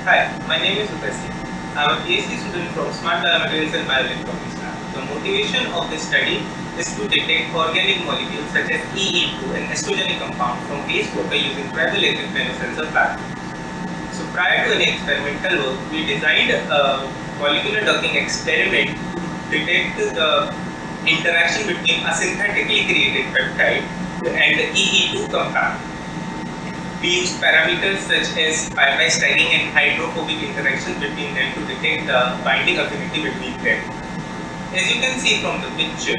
Hi, my name is Upasi. I am a PhD student from Smart Biomaterials and Bioelectronics lab. The motivation of this study is to detect organic molecules such as EE2, an estrogenic compound, from wastewater using bioelectric nanosensor platforms. So prior to any experimental work, we designed a molecular docking experiment to detect the interaction between a synthetically created peptide and the EE2 compound. We used parameters such as pi-pi-stacking and hydrophobic interactions between them to detect the binding affinity between them. As you can see from the picture,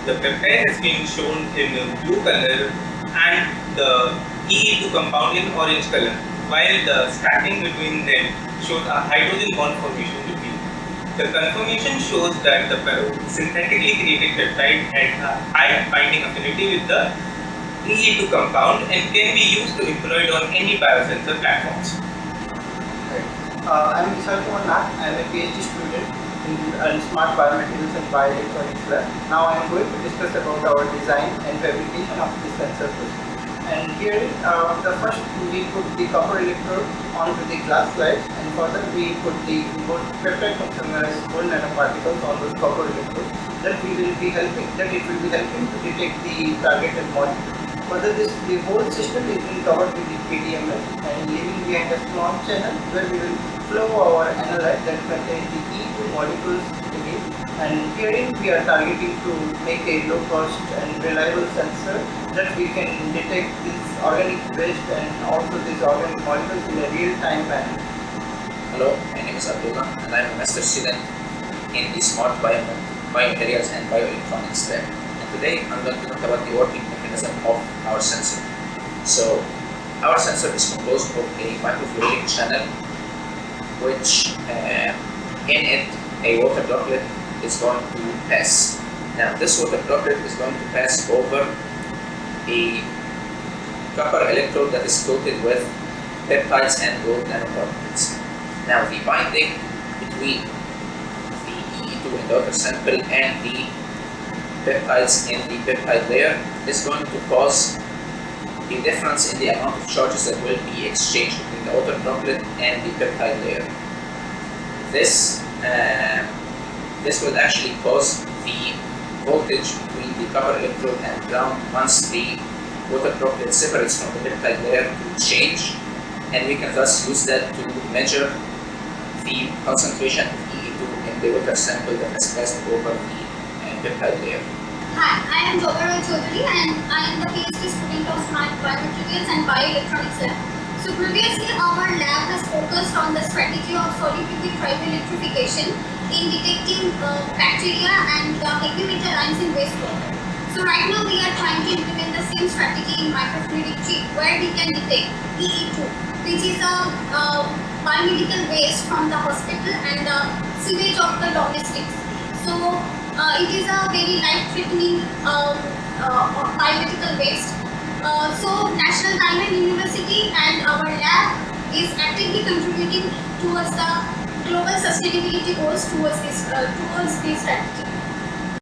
the peptide has been shown in blue color and the EE2 compound in orange color, while the stacking between them shows a hydrogen bond formation between them. The conformation shows that the synthetically created peptide had a high binding affinity with the EE2 compound and can be used to employed on any biosensor platforms. I am Vishal Kumar Nath. I am a PhD student in Smart Biomaterials and Bioelectronics lab. Now I am going to discuss about our design and fabrication of this sensor system. And here, the first we put the copper electrode onto the glass slides, and further we put the peptide functionalized gold nanoparticles on those copper electrodes. That it will be helping to detect the targeted molecule. Further, the whole system is being covered with the PDMS and leaving behind a small channel where we will flow our analyte that contains the E2 molecules in it. And herein we are targeting to make a low cost and reliable sensor that we can detect this organic waste and also these organic molecules in a real time manner. Hello, my name is Abdullah and I am a master student in the Smart Biomaterials and Bioelectronics lab. And today I'm going to talk about the working mechanism of our sensor. So our sensor is composed of a microfluidic channel which in it a water droplet is going to pass. Now this water droplet is going to pass over a copper electrode that is coated with peptides and gold nanoparticles. Now the binding between the EE2 in the water sample and the peptides in the peptide layer is going to cause a difference in the amount of charges that will be exchanged between the water droplet and the peptide layer. This will actually cause the voltage between the copper electrode and ground once the water droplet separates from the peptide layer to change, and we can thus use that to measure the concentration of EE2 in the water sample that has passed over the peptide layer. Hi, I am Jogara Chaudhary and I am the PhD student of Smart Biomaterials and Bioelectronics lab. So previously our lab has focused on the strategy of solid-liquid trioelectrification in detecting bacteria and heavy metal ions in wastewater. So right now we are trying to implement the same strategy in microfluidic chip where we can detect EE2, which is a biomedical waste from the hospital and the sewage of the domestics. So it is a very life-threatening biomedical waste. So National Diamond University and our lab is actively contributing towards the global sustainability goals towards this strategy.